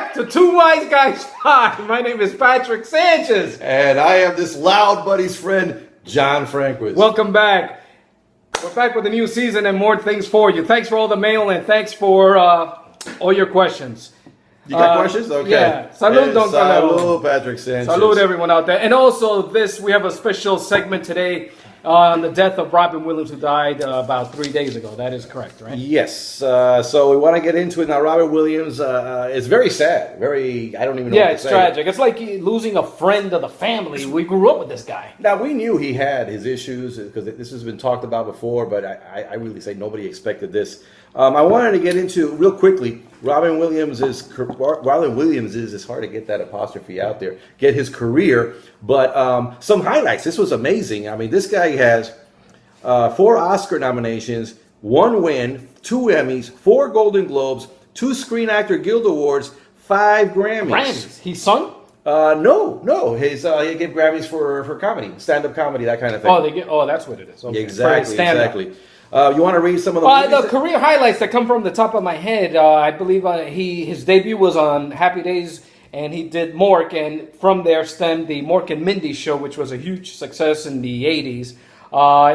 back to Two Wise Guys 5. My name is Patrick Sanchez. And I am this loud buddy's friend, John Franquist. Welcome back. We're back with a new season and more things for you. Thanks for all the mail and thanks for all your questions. You got questions? Okay. Yeah. Salud, Don Calero. Salud, Patrick Sanchez. Salud, everyone out there. And also, we have a special segment today on the death of Robin Williams, who died about 3 days ago. That is correct, right? Yes. So we want to get into it now. Robin Williams is very sad. I don't even know what to say. Yeah, it's tragic. It's like losing a friend of the family. We grew up with this guy. Now, we knew he had his issues because this has been talked about before, but I really say nobody expected this. I wanted to get into, real quickly, Robin Williams is, it's hard to get that apostrophe out there, get his career, but some highlights. This was amazing. I mean, this guy has 4 Oscar nominations, 1 win, 2 Emmys, 4 Golden Globes, 2 Screen Actor Guild Awards, 5 Grammys. Grammys? He sung? No. He gave Grammys for comedy, stand-up comedy, that kind of thing. Oh, that's what it is. Okay. Exactly. You want to read some of the the career highlights that come from the top of my head? I believe his debut was on Happy Days, and he did Mork, and from there stemmed the Mork and Mindy show, which was a huge success in the 80s.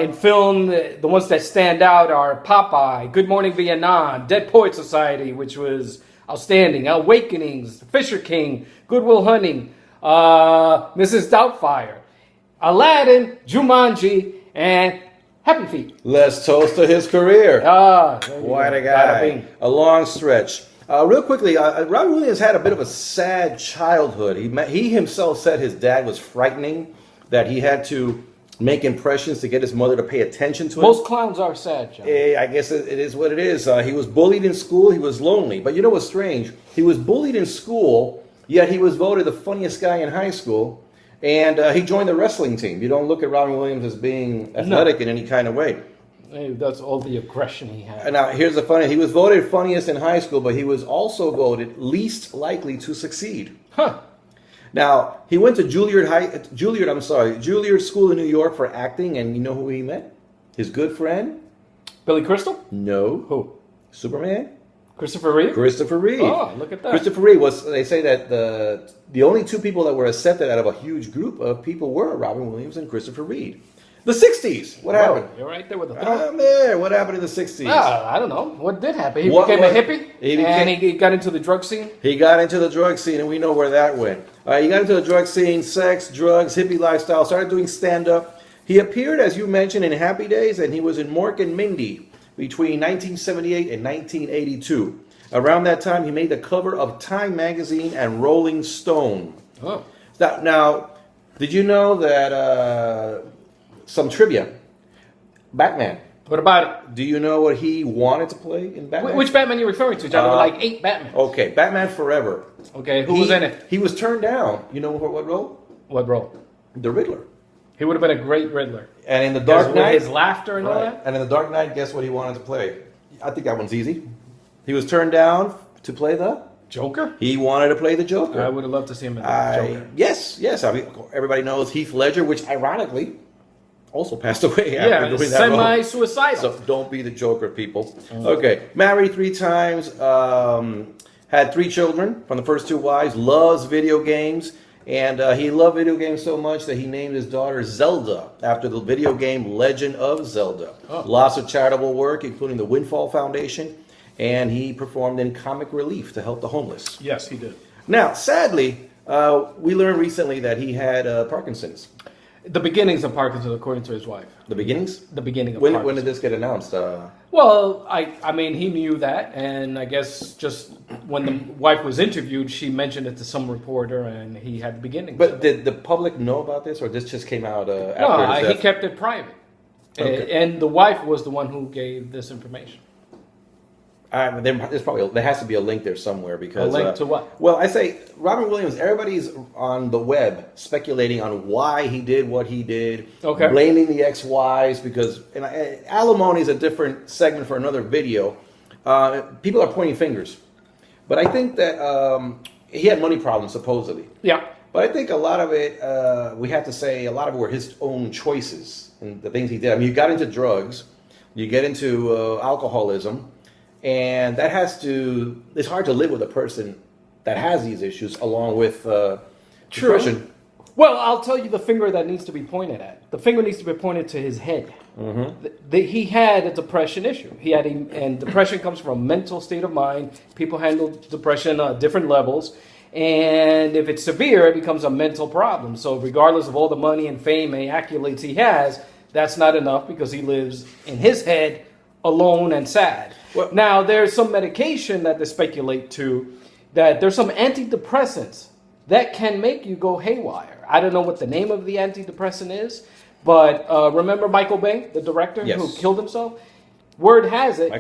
In film, the ones that stand out are Popeye, Good Morning Vietnam, Dead Poet Society, which was outstanding, Awakenings, Fisher King, Good Will Hunting, Mrs. Doubtfire, Aladdin, Jumanji, and Happy Feet. Let's toast to his career. Quite a guy. A long stretch. Real quickly, Robin Williams had a bit of a sad childhood. He himself said his dad was frightening, that he had to make impressions to get his mother to pay attention to him. Most clowns are sad, John. I guess it is what it is. He was bullied in school. He was lonely. But you know what's strange? He was bullied in school, yet he was voted the funniest guy in high school. And he joined the wrestling team. You don't look at Robin Williams as being athletic in any kind of way. That's all the aggression he had. Now, here's the funny. He was voted funniest in high school, but he was also voted least likely to succeed. Huh. Now, he went to Juilliard School in New York for acting, and you know who he met? His good friend? Billy Crystal? No. Who? Superman? Christopher Reeve? Christopher Reeve. Oh, look at that. Christopher Reeve they say that the only 2 people that were accepted out of a huge group of people were Robin Williams and Christopher Reeve. The 60s. What happened? You're right there with the throat. I'm there. What happened in the 60s? I don't know. What did happen? He became a hippie, and he got into the drug scene? He got into the drug scene, and we know where that went. He got into the drug scene, sex, drugs, hippie lifestyle, started doing stand-up. He appeared, as you mentioned, in Happy Days, and he was in Mork and Mindy between 1978 and 1982. Around that time, he made the cover of Time magazine and Rolling Stone. Oh. Now, did you know that some trivia? Batman. What about it? Do you know what he wanted to play in Batman? Which Batman are you referring to, John? There were like 8 Batman. Okay, Batman Forever. Okay, who was in it? He was turned down. You know what role? What role? The Riddler. He would have been a great Riddler. And in The Dark Knight, his laughter and all that? And in The Dark Knight, guess what he wanted to play? I think that one's easy. He was turned down to play the Joker? He wanted to play the Joker. I would have loved to see him in the Joker. Yes. I mean, everybody knows Heath Ledger, which ironically also passed away after doing that role. Semi-suicidal. So don't be the Joker, people. Okay. Married 3 times. Had 3 children from the first 2 wives. Loves video games. And he loved video games so much that he named his daughter Zelda after the video game Legend of Zelda. Lots of charitable work, including the Windfall Foundation. And he performed in comic relief to help the homeless. Yes, he did. Now, sadly, we learned recently that he had Parkinson's. The beginnings of Parkinson's, according to his wife. The beginnings? The beginning of Parkinson's. When did this get announced? Well, I mean, he knew that, and I guess just when the wife was interviewed, she mentioned it to some reporter, and he had the beginnings. But did the public know about this, or this just came out after his death? He kept it private. Okay. And the wife was the one who gave this information. There has to be a link there somewhere because a link to what? Well, I say Robin Williams. Everybody's on the web speculating on why he did what he did, blaming the ex-wives because alimony is a different segment for another video. People are pointing fingers, but I think that he had money problems supposedly. Yeah, but I think a lot of it, we have to say, a lot of it were his own choices and the things he did. I mean, you got into drugs, you get into alcoholism. And that it's hard to live with a person that has these issues, along with True. depression. Well, I'll tell you the finger that needs to be pointed at. The finger needs to be pointed to his head. He had a depression issue. And depression comes from a mental state of mind. People handle depression at different levels. And if it's severe, it becomes a mental problem. So regardless of all the money and fame and accolades he has, that's not enough because he lives in his head alone and sad. Well, now, there's some medication that they speculate to, that there's some antidepressants that can make you go haywire. I don't know what the name of the antidepressant is, but remember Michael Bay, the director who killed himself? Word has it.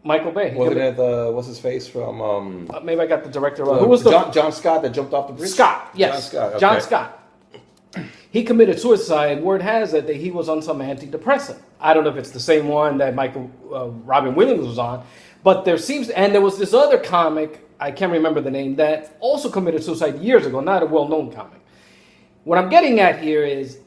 Michael Bay. Wasn't it what's his face from? Maybe I got the director wrong. Who was John Scott that jumped off the bridge? Scott, yes. John Scott. Okay. John Scott. He committed suicide. Word has it that he was on some antidepressant. I don't know if it's the same one that Robin Williams was on, but there was this other comic, I can't remember the name, that also committed suicide years ago, not a well-known comic. What I'm getting at here is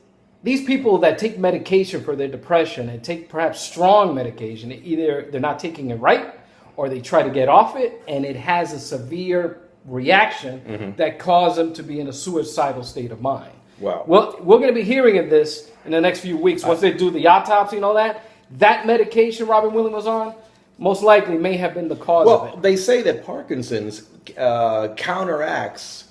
these people that take medication for their depression and take perhaps strong medication, either they're not taking it right or they try to get off it and it has a severe reaction that causes them to be in a suicidal state of mind. Wow. Well, we're going to be hearing of this in the next few weeks. Once they do the autopsy and all that, that medication Robin Williams was on most likely may have been the cause of it. Well, they say that Parkinson's counteracts,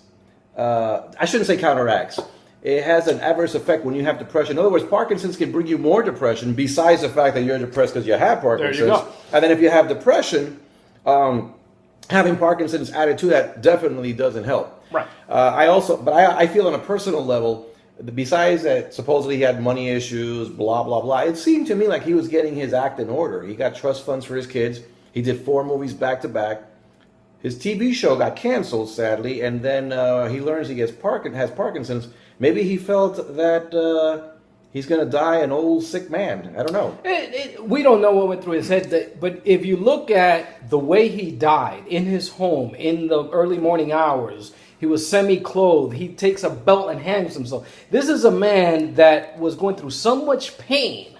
I shouldn't say counteracts, it has an adverse effect when you have depression. In other words, Parkinson's can bring you more depression besides the fact that you're depressed because you have Parkinson's. There you go. And then if you have depression, having Parkinson's added to that definitely doesn't help. Right. I feel on a personal level, besides that supposedly he had money issues, blah, blah, blah, it seemed to me like he was getting his act in order. He got trust funds for his kids. He did 4 movies back to back. His TV show got canceled, sadly, and then he learns he has Parkinson's. Maybe he felt that he's going to die an old, sick man. I don't know. We don't know what went through his head, but if you look at the way he died in his home in the early morning hours, he was semi-clothed. He takes a belt and hangs himself. This is a man that was going through so much pain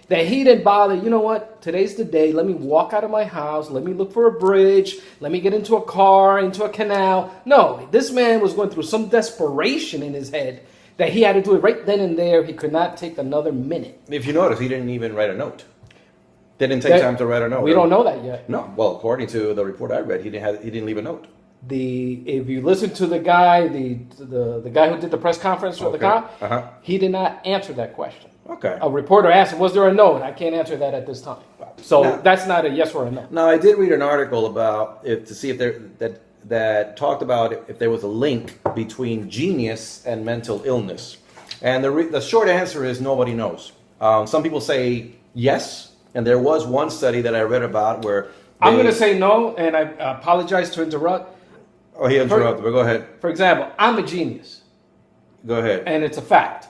that he didn't bother. You know what? Today's the day. Let me walk out of my house. Let me look for a bridge. Let me get into a car, into a canal. No, this man was going through some desperation in his head that he had to do it right then and there. He could not take another minute. If you notice, he didn't even write a note. Didn't take time to write a note. We don't know that yet. No. Well, according to the report I read, he didn't leave a note. If you listen to the guy, the guy who did the press conference for the cop, he did not answer that question. Okay. A reporter asked him, "Was there a note?" I can't answer that at this time. So that's not a yes or a no. Now, I did read an article about it to see if that talked about if there was a link between genius and mental illness, and the short answer is nobody knows. Some people say yes, and there was one study that I read about where I'm going to say no, and I apologize to interrupt. Oh, he interrupted, but go ahead. For example, I'm a genius. Go ahead. And it's a fact.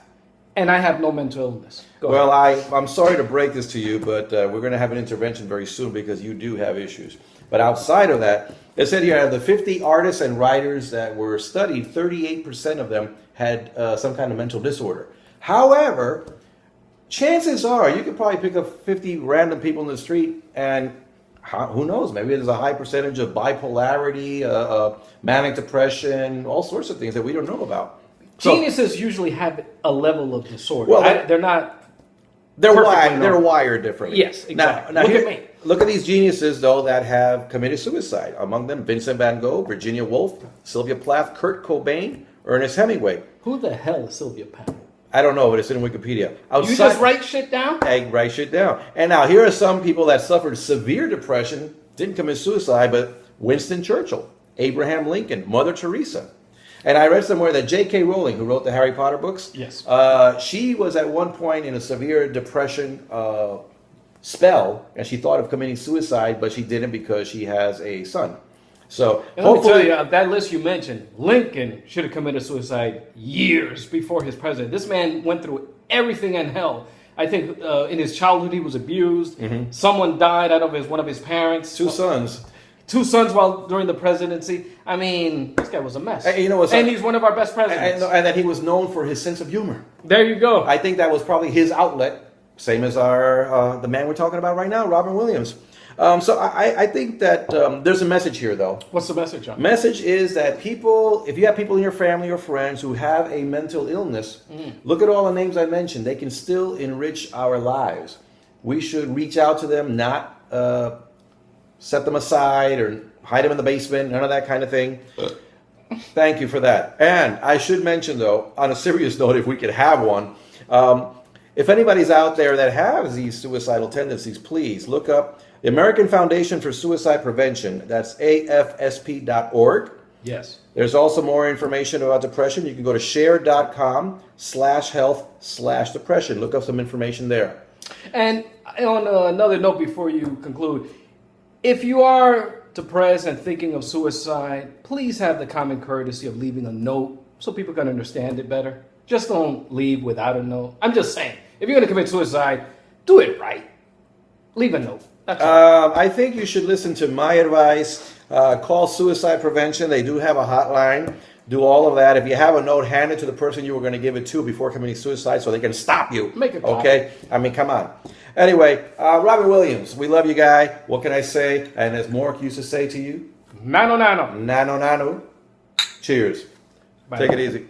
And I have no mental illness. Well, I'm sorry to break this to you, but we're going to have an intervention very soon because you do have issues. But outside of that, they said here, out of the 50 artists and writers that were studied, 38% of them had some kind of mental disorder. However, chances are you could probably pick up 50 random people in the street and who knows? Maybe there's a high percentage of bipolarity, manic depression, all sorts of things that we don't know about. Geniuses usually have a level of disorder. Well, they're not. They're wired differently. Yes, exactly. Now look at me. Look at these geniuses, though, that have committed suicide. Among them, Vincent van Gogh, Virginia Woolf, Sylvia Plath, Kurt Cobain, Ernest Hemingway. Who the hell is Sylvia Plath? I don't know, but it's in Wikipedia. You just write shit down? I write shit down. And now here are some people that suffered severe depression, didn't commit suicide, but Winston Churchill, Abraham Lincoln, Mother Teresa. And I read somewhere that J.K. Rowling, who wrote the Harry Potter books, yes, she was at one point in a severe depression spell, and she thought of committing suicide, but she didn't because she has a son. So let me tell you, that list you mentioned, Lincoln should have committed suicide years before his president. This man went through everything in hell. I think in his childhood he was abused. Mm-hmm. Someone died out of one of his parents. Two sons while during the presidency. I mean, this guy was a mess. And, and he's one of our best presidents. And that he was known for his sense of humor. There you go. I think that was probably his outlet, same as the man we're talking about right now, Robin Williams. So I think that there's a message here, though. What's the message, John? Message is that people, if you have people in your family or friends who have a mental illness, look at all the names I mentioned. They can still enrich our lives. We should reach out to them, not set them aside or hide them in the basement, none of that kind of thing. Thank you for that. And I should mention, though, on a serious note, if we could have one, if anybody's out there that has these suicidal tendencies, please look up the American Foundation for Suicide Prevention. That's afsp.org. Yes. There's also more information about depression. You can go to share.com/health/depression. Look up some information there. And on another note, before you conclude, if you are depressed and thinking of suicide, please have the common courtesy of leaving a note so people can understand it better. Just don't leave without a note. I'm just saying, if you're going to commit suicide, do it right. Leave a note. That's all. I think you should listen to my advice. Call suicide prevention. They do have a hotline. Do all of that. If you have a note, hand it to the person you were going to give it to before committing suicide so they can stop you. Make it pop. Okay? I mean, come on. Anyway, Robin Williams, we love you, guy. What can I say? And as Mork used to say to you, Nano. nano. Cheers. Bye. Take it easy.